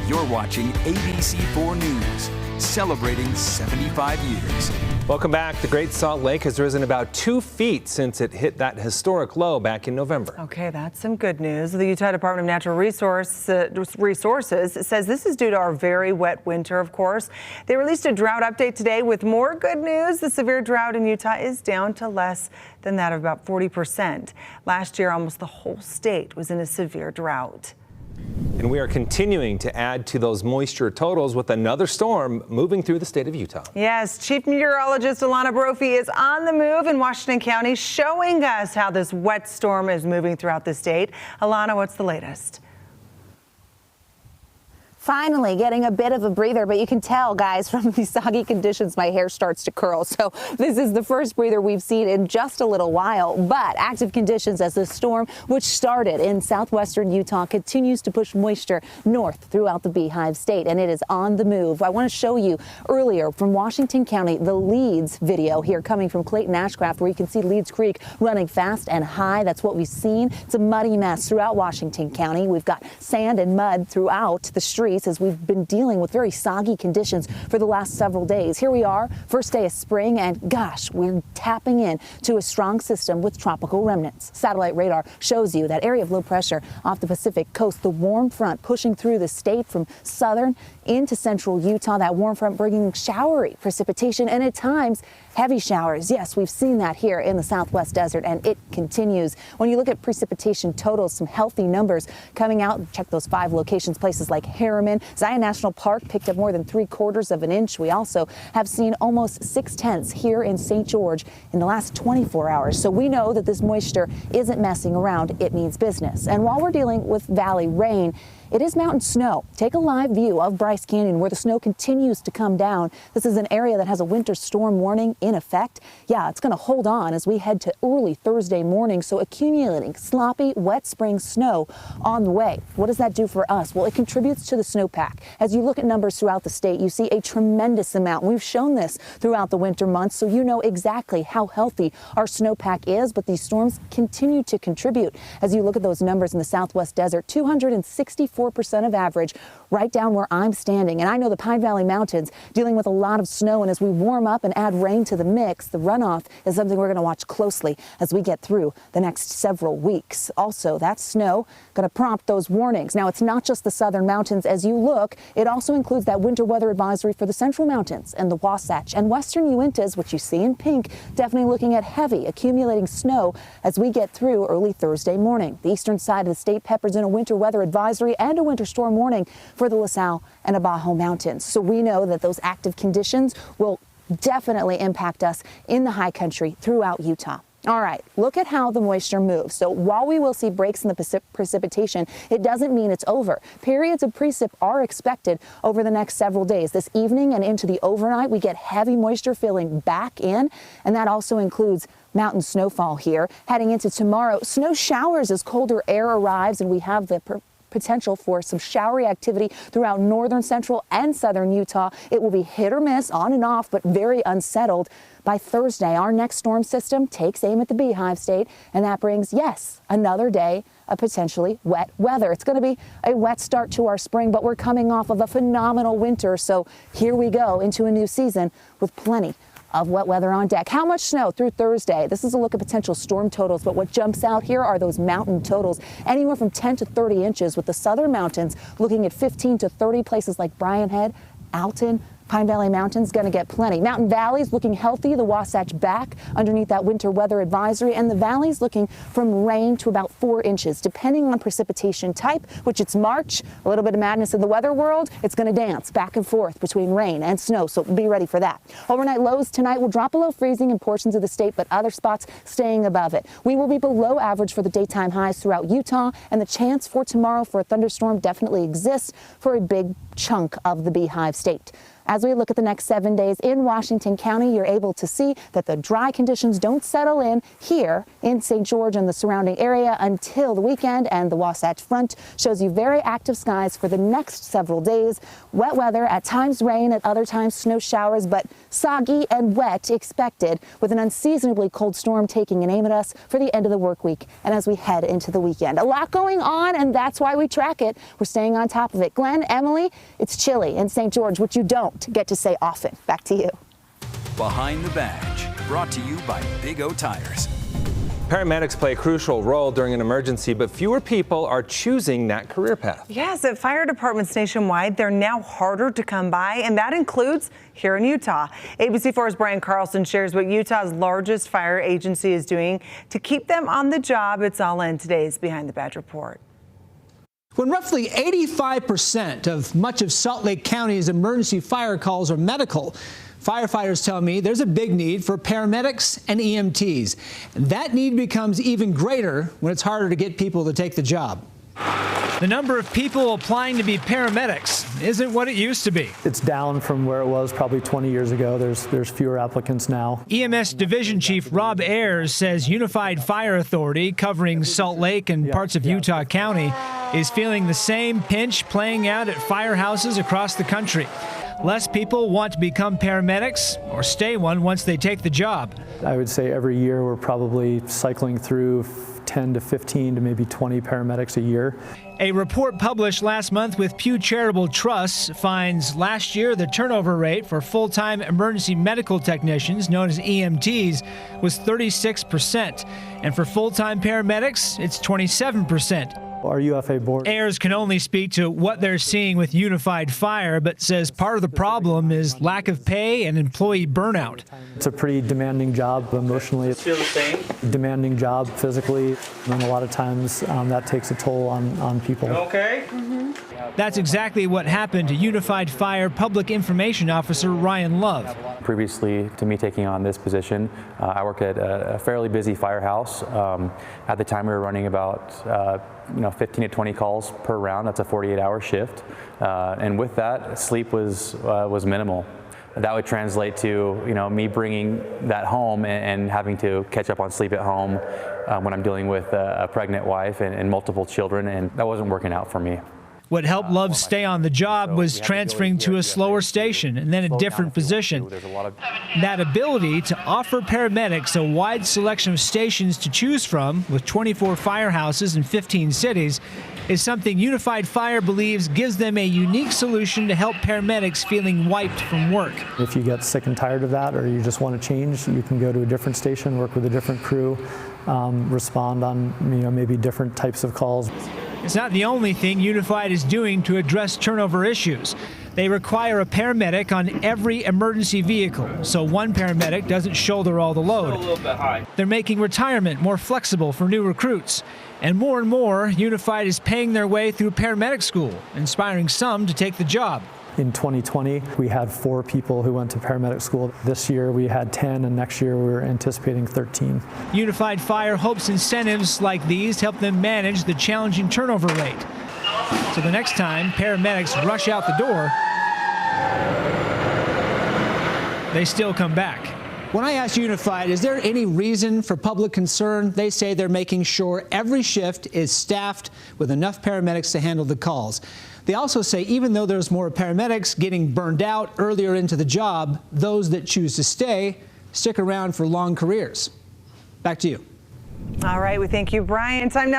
You're watching ABC4 News, celebrating 75 years. Welcome back. The Great Salt Lake has risen about 2 feet since it hit that historic low back in November. Okay, that's some good news. The Utah Department of Natural Resources says this is due to our very wet winter, of course. They released a drought update today with more good news. The severe drought in Utah is down to less than that of about 40%. Last year, almost the whole state was in a severe drought. And we are continuing to add to those moisture totals with another storm moving through the state of Utah. Yes, Chief Meteorologist Alana Brophy is on the move in Washington County, showing us how this wet storm is moving throughout the state. Alana, what's the latest? Finally getting a bit of a breather, but you can tell, guys, from these soggy conditions, my hair starts to curl. So this is the first breather we've seen in just a little while. But active conditions as the storm, which started in southwestern Utah, continues to push moisture north throughout the Beehive State, and it is on the move. I want to show you earlier from Washington County the Leeds video here coming from Clayton Ashcraft, where you can see Leeds Creek running fast and high. That's what we've seen. It's a muddy mess throughout Washington County. We've got sand and mud throughout the streets as we've been dealing with very soggy conditions for the last several days. Here we are, first day of spring, and gosh, we're tapping in to a strong system with tropical remnants. Satellite radar shows you that area of low pressure off the Pacific coast, the warm front pushing through the state from southern into central Utah, that warm front bringing showery precipitation and at times heavy showers. Yes, we've seen that here in the Southwest Desert, and it continues. When you look at precipitation totals, some healthy numbers coming out. Check those 5 locations, places like Harriman. Zion National Park picked up more than 3/4 of an inch. We also have seen almost 6/10 here in St. George in the last 24 hours. So we know that this moisture isn't messing around. It means business. And while we're dealing with valley rain, it is mountain snow. Take a live view of Bryce Canyon where the snow continues to come down. This is an area that has a winter storm warning in effect. Yeah, it's going to hold on as we head to early Thursday morning. So accumulating sloppy, wet spring snow on the way. What does that do for us? Well, it contributes to the snowpack. As you look at numbers throughout the state, you see a tremendous amount. We've shown this throughout the winter months, so you know exactly how healthy our snowpack is, but these storms continue to contribute. As you look at those numbers in the Southwest Desert, 264% of average right down where I'm standing. And I know the Pine Valley Mountains dealing with a lot of snow, and as we warm up and add rain to the mix, the runoff is something we're going to watch closely as we get through the next several weeks. Also, that snow going to prompt those warnings. Now, it's not just the southern mountains. As you look, it also includes that winter weather advisory for the central mountains and the Wasatch and western Uintas, which you see in pink, definitely looking at heavy accumulating snow as we get through early Thursday morning. The eastern side of the state peppers in a winter weather advisory and a winter storm warning for the LaSalle and Abajo Mountains. So we know that those active conditions will definitely impact us in the high country throughout Utah. All right, look at how the moisture moves. So while we will see breaks in the precipitation, it doesn't mean it's over. Periods of precip are expected over the next several days. This evening and into the overnight, we get heavy moisture filling back in, and that also includes mountain snowfall here. Heading into tomorrow, snow showers as colder air arrives, and we have the potential for some showery activity throughout northern, central, and southern Utah. It will be hit or miss, on and off, but very unsettled. By Thursday, our next storm system takes aim at the Beehive State, and that brings, yes, another day of potentially wet weather. It's going to be a wet start to our spring, but we're coming off of a phenomenal winter, so here we go into a new season with plenty of wet weather on deck. How much snow through Thursday? This is a look at potential storm totals, but what jumps out here are those mountain totals, anywhere from 10 to 30 inches, with the southern mountains looking at 15 to 30, places like Bryan Head, Alton, Pine Valley Mountains going to get plenty. Mountain valleys looking healthy, the Wasatch back underneath that winter weather advisory, and the valleys looking from rain to about 4 inches, depending on precipitation type, which it's March, a little bit of madness in the weather world. It's going to dance back and forth between rain and snow, so be ready for that. Overnight lows tonight will drop below freezing in portions of the state, but other spots staying above it. We will be below average for the daytime highs throughout Utah, and the chance for tomorrow for a thunderstorm definitely exists for a big chunk of the Beehive State. As we look at the next 7 days in Washington County, you're able to see that the dry conditions don't settle in here in St. George and the surrounding area until the weekend, and the Wasatch Front shows you very active skies for the next several days. Wet weather, at times rain, at other times snow showers, but soggy and wet expected, with an unseasonably cold storm taking an aim at us for the end of the work week and as we head into the weekend. A lot going on, and that's why we track it. We're staying on top of it. Glenn, Emily, it's chilly in St. George, which you don't get to say often. Back to you. Behind the Badge, brought to you by Big O Tires. Paramedics play a crucial role during an emergency, but fewer people are choosing that career path. Yes, at fire departments nationwide, they're now harder to come by, and that includes here in Utah. ABC4's Brian Carlson shares what Utah's largest fire agency is doing to keep them on the job. It's all in today's Behind the Badge report. When roughly 85% of much of Salt Lake County's emergency fire calls are medical, firefighters tell me there's a big need for paramedics and EMTs. And that need becomes even greater when it's harder to get people to take the job. The number of people applying to be paramedics isn't what it used to be. It's down from where it was probably 20 years ago. There's fewer applicants now. EMS Division Chief Rob Ayers says Unified Fire Authority, covering Salt Lake and parts of Utah County, is feeling the same pinch playing out at firehouses across the country. Less people want to become paramedics or stay one once they take the job. I would say every year we're probably cycling through 10 to 15 to maybe 20 paramedics a year. A report published last month with Pew Charitable Trusts finds last year the turnover rate for full-time emergency medical technicians, known as EMTs, was 36%. And for full-time paramedics, it's 27%. Our UFA board. Ayers can only speak to what they're seeing with Unified Fire, but says part of the problem is lack of pay and employee burnout. It's a pretty demanding job emotionally. It's Feel the same? demanding job physically, and a lot of times that takes a toll on people. Okay. That's exactly what happened to Unified Fire Public Information Officer Ryan Love. Previously to me taking on this position, I worked at a fairly busy firehouse. At the time we were running about 15 to 20 calls per round. That's a 48-hour shift. And with that, sleep was minimal. That would translate to me bringing that home and having to catch up on sleep at home when I'm dealing with a pregnant wife and multiple children, and that wasn't working out for me. What helped Love stay on the job was transferring to a slower station and then a different position. That ability to offer paramedics a wide selection of stations to choose from, with 24 firehouses in 15 cities, is something Unified Fire believes gives them a unique solution to help paramedics feeling wiped from work. If you get sick and tired of that, or you just want to change, you can go to a different station, work with a different crew, respond on maybe different types of calls. It's not the only thing Unified is doing to address turnover issues. They require a paramedic on every emergency vehicle, so one paramedic doesn't shoulder all the load. They're making retirement more flexible for new recruits. And more, Unified is paying their way through paramedic school, inspiring some to take the job. In 2020, we had 4 people who went to paramedic school. This year we had 10, and next year we're anticipating 13. Unified Fire hopes incentives like these help them manage the challenging turnover rate. So the next time paramedics rush out the door, they still come back. When I asked Unified, is there any reason for public concern, they say they're making sure every shift is staffed with enough paramedics to handle the calls. They also say even though there's more paramedics getting burned out earlier into the job, those that choose to stay stick around for long careers. Back to you. All right, we thank you, Brian. Time now.